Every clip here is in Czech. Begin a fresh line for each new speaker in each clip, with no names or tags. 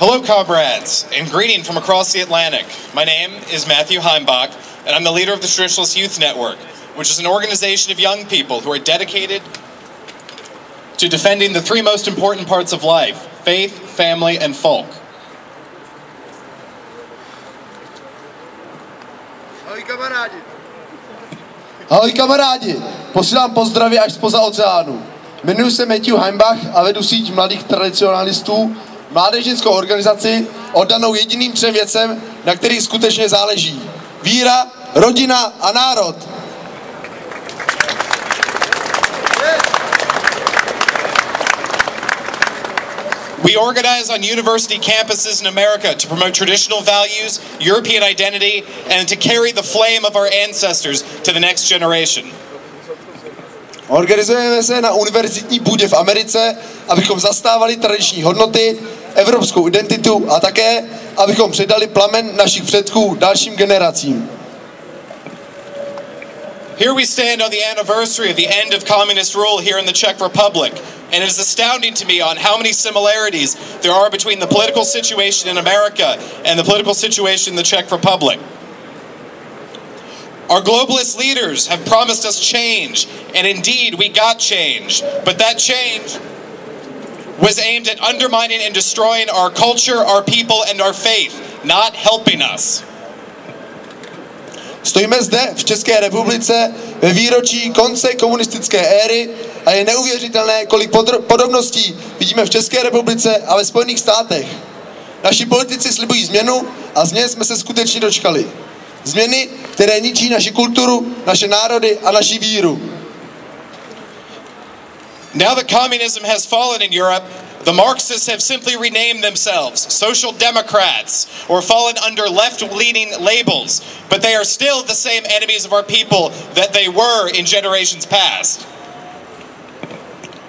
Hello, comrades, and greeting from across the Atlantic. My name is Matthew Heimbacha, and I'm the leader of the Traditionalist Youth Network, which is an organization of young people who are dedicated to defending the three most important parts of life: faith, family, and folk.
Ahoj kamarádi. Ahoj kamarádi, posílám pozdravy až zpoza oceánu. Jmenuji se Matthew Heimbach a vedu síť mladých tradicionalistů, mládežnickou organizaci oddanou jediným třem věcem, na kterých skutečně záleží: víra, rodina a národ.
We organize on university campuses in America to promote traditional values, European identity, and to carry the flame of our ancestors to the next generation.
Organizujeme se na univerzitní půdě v Americe, abychom zastávali tradiční hodnoty, evropskou identitu a také, abychom předali plamen našich předků dalším generacím.
Here we stand on the anniversary of the end of communist rule here in the Czech Republic, and it is astounding to me on how many similarities there are between the political situation in America and the political situation in the Czech Republic. Our globalist leaders have promised us change, and indeed we got change, but that change was aimed at undermining and destroying our culture, our people, and our faith, not helping us.
Stojíme zde v České republice ve výročí konce komunistické éry a je neuvěřitelné, kolik podobností vidíme v České republice a ve Spojených státech. Naši politici slibují změnu a změn jsme se skutečně dočkali. Změny, které ničí naši kulturu, naše národy a naši víru.
Now that communism has fallen in Europe, the Marxists have simply renamed themselves Social Democrats or fallen under left-leaning labels, but they are still the same enemies of our people that they were in generations past.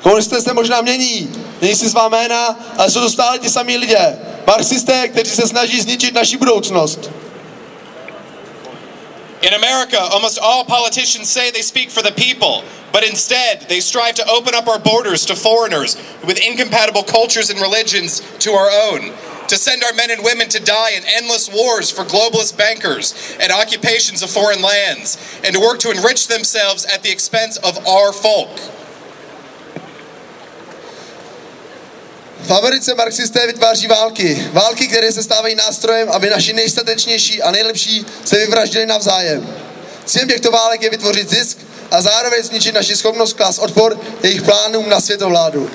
Komunisté se možná mění si svá jména, ale jsou to stále ti samí lidé. Marxisté, kteří se snaží zničit naši budoucnost.
In America, almost all politicians say they speak for the people, but instead they strive to open up our borders to foreigners with incompatible cultures and religions to our own, to send our men and women to die in endless wars for globalist bankers and occupations of foreign lands, and to work to enrich themselves at the expense of our folk.
V Americe marxisté vytváří války. Války, které se stávají nástrojem, aby naši nejstatečnější a nejlepší se vyvraždili navzájem. Cílem těchto válek je vytvořit zisk a zároveň zničit naši schopnost klást odpor jejich plánům na světovládu.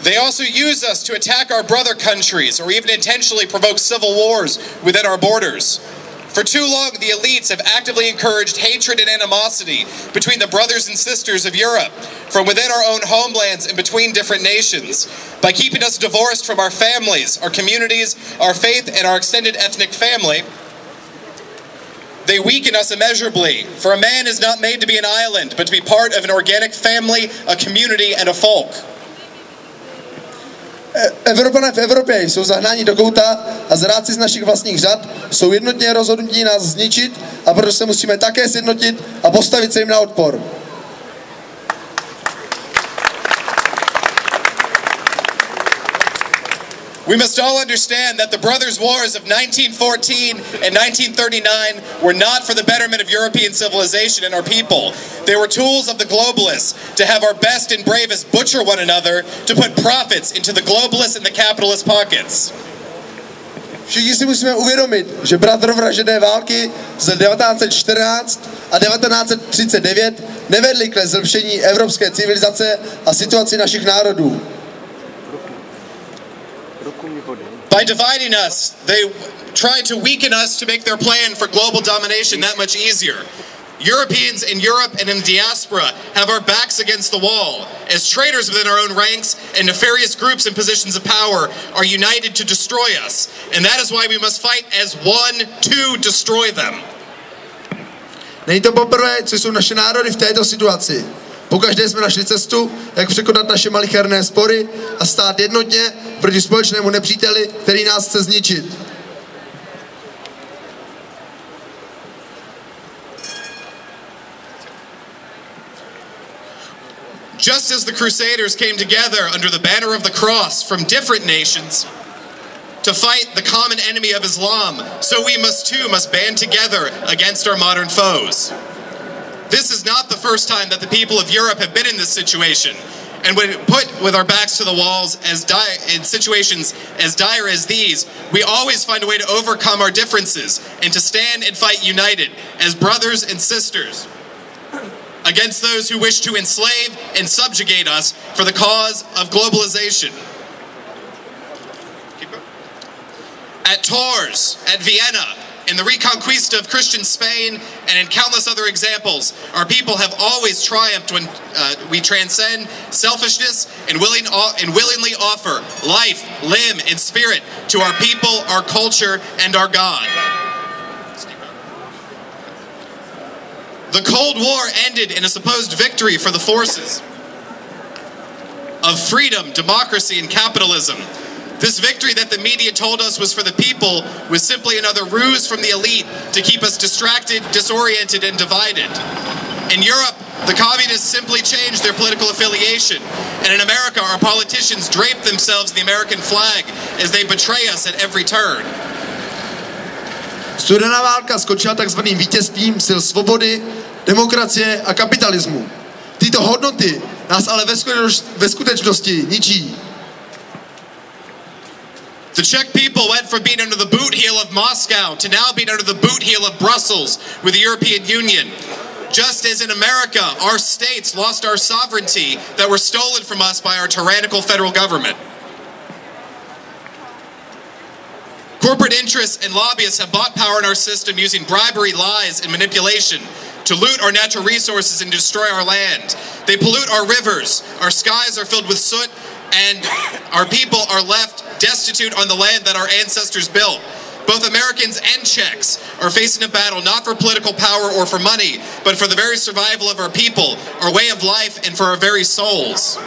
They also use us to attack our brother countries or even intentionally provoke civil wars within our borders. For too long, the elites have actively encouraged hatred and animosity between the brothers and sisters of Europe, from within our own homelands and between different nations, by keeping us divorced from our families, our communities, our faith, and our extended ethnic family. They weaken us immeasurably, for a man is not made to be an island, but to be part of an organic family, a community, and a folk.
Evropané v Evropě jsou zahnáni do kouta a zrádci z našich vlastních řad jsou jednotně rozhodnutí nás zničit, a proto se musíme také sjednotit a postavit se jim na odpor.
We must all understand that the brothers' wars of 1914 and 1939 were not for the betterment of European civilization and our people. They were tools of the globalists to have our best and bravest butcher one another to put profits into the globalists and the capitalist pockets.
Všichni si musíme uvědomit, že bratrovražedné války z 1914 a 1939 nevedly k zlepšení evropské civilizace a situaci našich národů.
By dividing us, they tried to weaken us to make their plan for global domination that much easier. Europeans in Europe and in the diaspora have our backs against the wall, as traitors within our own ranks and nefarious groups in positions of power are united to destroy us. And that is why we must fight as one to destroy them.
Není to poprvé, co jsou naše národy v této situaci. Pokaždé jsme našli cestu, jak překonat naše malicherné spory a stát jednotně proti společnému nepříteli, který nás chce zničit.
Just as the Crusaders came together under the banner of the cross from different nations to fight the common enemy of Islam, so we must band together against our modern foes. This is not the first time that the people of Europe have been in this situation. And when put with our backs to the walls in situations as dire as these, we always find a way to overcome our differences and to stand and fight united as brothers and sisters against those who wish to enslave and subjugate us for the cause of globalization. At Tours, at Vienna, in the Reconquista of Christian Spain, and in countless other examples, our people have always triumphed when we transcend selfishness and willingly offer life, limb, and spirit to our people, our culture, and our God. The Cold War ended in a supposed victory for the forces of freedom, democracy, and capitalism. This victory that the media told us was for the people was simply another ruse from the elite to keep us distracted, disoriented, and divided. In Europe, the communists simply changed their political affiliation. And in America, our politicians drape themselves in the American flag as they betray us at every turn.
Studená válka skončila takzvaným vítězstvím sil svobody, demokracie a kapitalismu. Tyto hodnoty nás ale ve skutečnosti ničí.
The Czech people went from being under the boot heel of Moscow to now being under the boot heel of Brussels with the European Union. Just as in America, our states lost our sovereignty that were stolen from us by our tyrannical federal government. Corporate interests and lobbyists have bought power in our system using bribery, lies, and manipulation to loot our natural resources and destroy our land. They pollute our rivers, our skies are filled with soot, and our people are left destitute on the land that our ancestors built. Both Americans and Czechs are facing a battle not for political power or for money, but for the very survival of our people, our way of life, and for our very souls.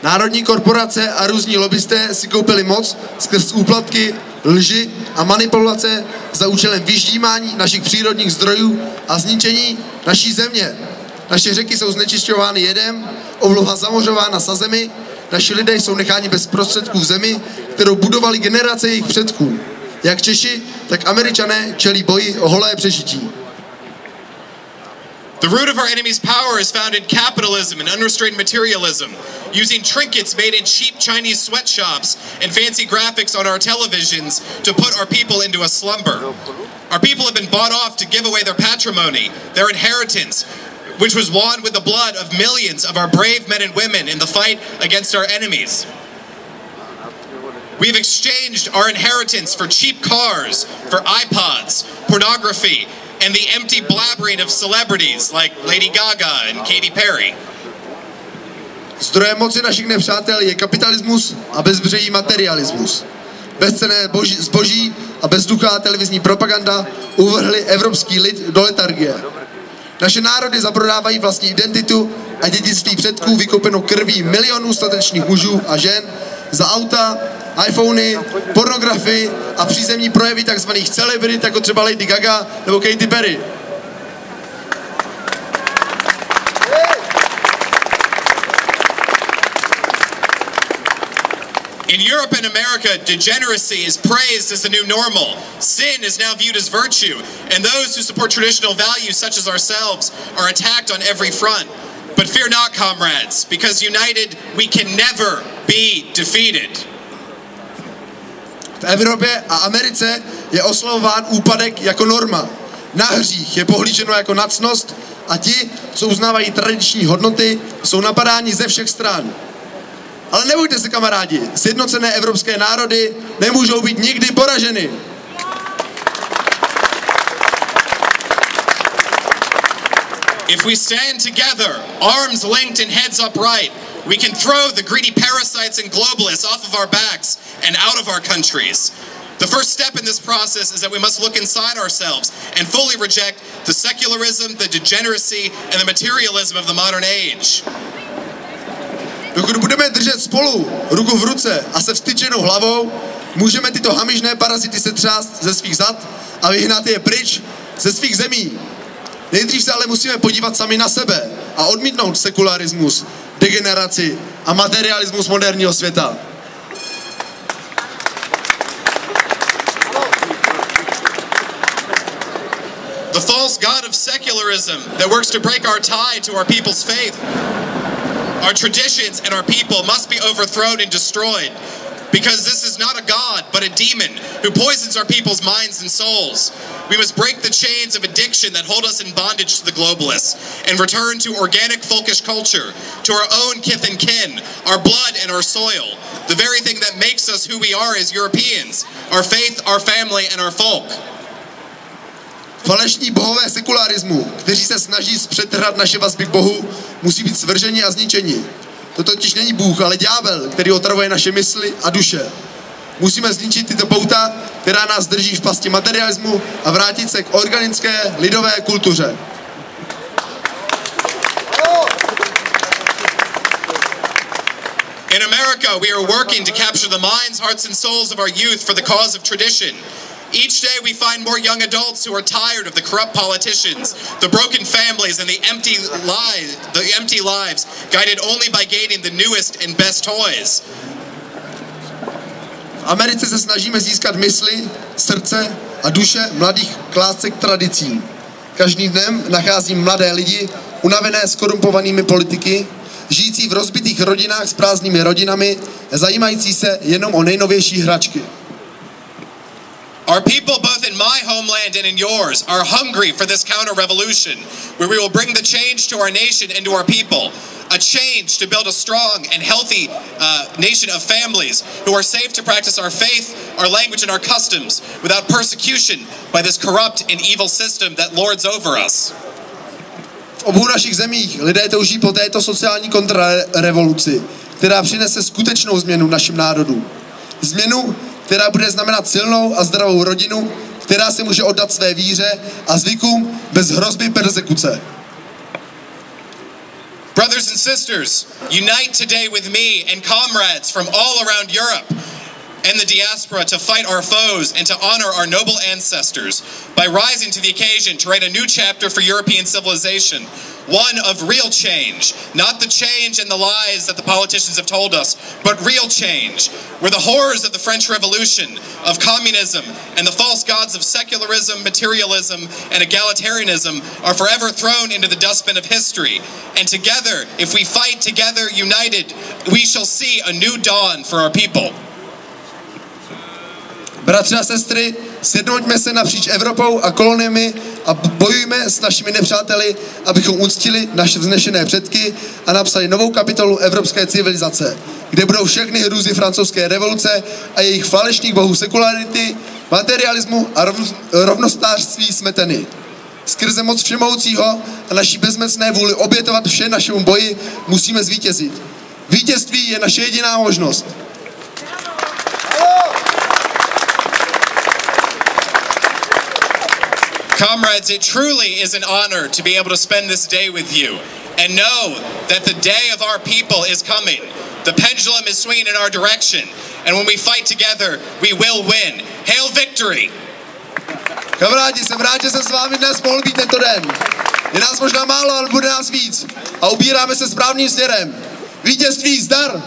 Národní korporace a různí lobbysté si koupili moc skrz úplatky, lži a manipulace za účelem vyždímání našich přírodních zdrojů a zničení naší země. Naše řeky jsou znečišťovány jedem, obloha zamořována sazemi, naši lidé jsou necháni bez prostředků v zemi, kterou budovali generace jejich předků. Jak Češi, tak Američané čelí boji o holé přežití.
The root of our enemy's power is found in capitalism and unrestrained materialism, using trinkets made in cheap Chinese sweatshops and fancy graphics on our televisions to put our people into a slumber. Our people have been bought off to give away their patrimony, their inheritance, which was won with the blood of millions of our brave men and women in the fight against our enemies. We've exchanged our inheritance for cheap cars, for iPods, pornography, and the empty blabbering of celebrities like Lady Gaga and Katy Perry.
Zdrojem moci našich nepřátel je kapitalismus a bezbřehý materialismus. Bezcenné zboží a bezduchá televizní propaganda uvrhly evropský lid do letargie. Naše národy zaprodávají vlastní identitu a dědictví předků vykoupenou krví milionů statečných mužů a žen za auta, iPhony, pornografii a přízemní projevy tzv. Celebrit, jako třeba Lady Gaga nebo Katy Perry.
In Europe and America, degeneracy is praised as the new normal. Sin is now viewed as virtue, and those who support traditional values such as ourselves are attacked on every front. But fear not, comrades, because united we can never be defeated.
V Evropě a Americe je oslavován úpadek jako norma. Na hřích je pohlíženo jako nacnost a ti, co uznávají tradiční hodnoty, jsou napadáni ze všech stran. Ale nebojte se, kamarádi, sjednocené evropské národy nemůžou být nikdy poraženy.
If we stand together, arms linked and heads upright, we can throw the greedy parasites and globalists off of our backs and out of our countries. The first step in this process is that we must look inside ourselves and fully reject the secularism, the degeneracy, and the materialism of the modern age.
Dokud budeme držet spolu, ruku v ruce a se vztyčenou hlavou, můžeme tyto hamižné parazity setřást ze svých zad a vyhnat je pryč ze svých zemí. Nejdřív se ale musíme podívat sami na sebe a odmítnout sekularismus, degeneraci a materialismus moderního světa.
The false god of secularism that works to break our tie to our people's faith. Our traditions and our people must be overthrown and destroyed, because this is not a god, but a demon who poisons our people's minds and souls. We must break the chains of addiction that hold us in bondage to the globalists and return to organic folkish culture, to our own kith and kin, our blood and our soil, the very thing that makes us who we are as Europeans, our faith, our family, and our folk.
Falešní bohové sekularismu, kteří se snaží zpřetrhat naše vazby k Bohu, musí být svrženi a zničeni. To totiž není Bůh, ale ďábel, který otravuje naše mysli a duše. Musíme zničit tyto pouta, která nás drží v pasti materialismu, a vrátit se k organické lidové kultuře.
In America, we are working to capture the minds, hearts, and souls of our youth for the cause of tradition. Each day we find more young adults who are tired of the corrupt politicians, the broken families, and the empty lives guided only by gaining the newest and best toys.
V Americe se snažíme získat mysli, srdce a duše mladých k lásce k tradicím. Každým dnem nacházím mladé lidi, unavené skorumpovanými politiky, žijící v rozbitých rodinách s prázdnými rodinami, zajímající se jenom o nejnovější hračky.
Our people, both in my homeland and in yours, are hungry for this counter-revolution, where we will bring the change to our nation and to our people. A change to build a strong and healthy nation of families who are safe to practice our faith, our language, and our customs without persecution by this corrupt and evil system that lords over us.
V obou našich zemích lidé touží po této sociální kontrarevoluci, která přinese skutečnou změnu našim národům. Změnu, která bude znamenat silnou a zdravou rodinu, která se může oddat své víře a zvykům bez hrozby persekuce.
Brothers and sisters, unite today with me and comrades from all around Europe and the diaspora to fight our foes and to honor our noble ancestors by rising to the occasion to write a new chapter for European civilization, one of real change, not the change and the lies that the politicians have told us, but real change, where the horrors of the French Revolution, of communism, and the false gods of secularism, materialism, and egalitarianism are forever thrown into the dustbin of history. And together, if we fight together, united, we shall see a new dawn for our people.
Bratři a sestry, sjednoťme se napříč Evropou a koloniemi a bojujme s našimi nepřáteli, abychom uctili naše vznešené předky a napsali novou kapitolu evropské civilizace, kde budou všechny hrůzy francouzské revoluce a jejich falešných bohů sekularity, materialismu a rovnostářství smeteny. Skrze moc všemohoucího a naší bezmocné vůli obětovat vše našemu boji musíme zvítězit. Vítězství je naše jediná možnost.
Comrades, it truly is an honor to be able to spend this day with you and know that the day of our people is coming. The pendulum is swinging in our direction, and when we fight together, we will win. Hail victory!
Kamarádi, jsem rád, že jsem s vámi dnes mohl být tento den. Je nás možná málo, ale bude nás víc. A ubíráme se správným směrem. Vítězství, zdar!